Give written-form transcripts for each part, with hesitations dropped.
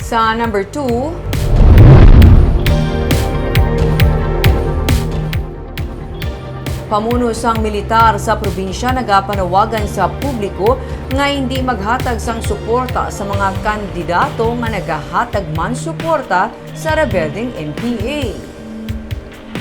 Sa number 2, pamuno sang militar sa probinsya nagapanawagan sa publiko nga hindi maghatag sang suporta sa mga kandidato nga nagahatag man suporta sa rebelding NPA.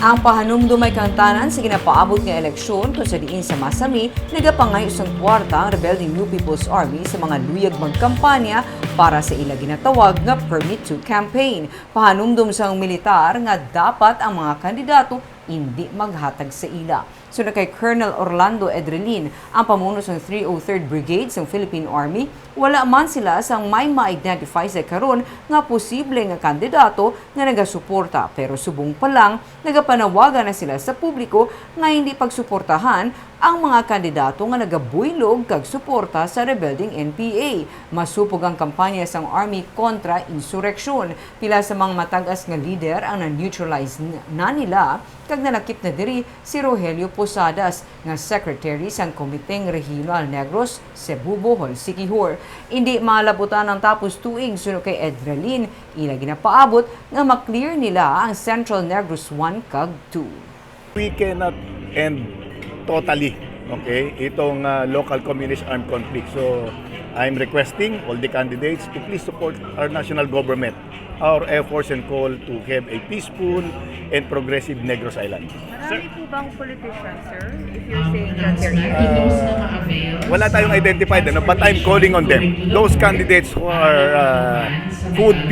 Ang pahanumdum may kantanan sa ginapaabot nga eleksyon kung sa diin sa Masami, nagapangay usang kwarta ang rebelding New People's Army sa mga luyag magkampanya para sa ila ginatawag nga permit to campaign. Pahanumdum sang militar nga dapat ang mga kandidato hindi maghatag sa ila. So na kay Colonel Orlando Edrelin, ang pamuno sa 303rd Brigade sa Philippine Army, wala man sila sang may ma-identify sa karon nga posible nga kandidato nga nagasuporta, pero subong pa lang nagapanawagan na sila sa publiko nga hindi pagsuportahan ang mga kandidato nga nagabuylog kag suporta sa rebelding NPA. Masupog ang kampanya sang Army kontra insureksyon. Pila sa mga matag-as nga leader ang na-neutralize na nila kag nanakip na diri si Rogelio Posadas nga secretary sang Komiteng Regional Negros, Cebu, Bohol, Siquijor. Hindi malabutan ang tapos tuig suno kay Edrelin, ila ginapaabot nga maklear nila ang Central Negros 1 kag 2. We cannot end totally, okay, itong local communist armed conflict. So I'm requesting all the candidates to please support our national government, our efforts and call to have a peaceful and progressive Negros Island. Marami po bang politicians, sir? If you're saying that they're Wala tayong identified, but I'm calling on them. Those candidates who are who would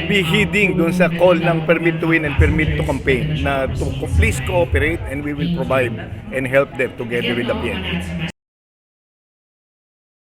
be heeding dun sa call ng permit to win and permit to campaign na to please cooperate and we will provide and help them together with the PNP.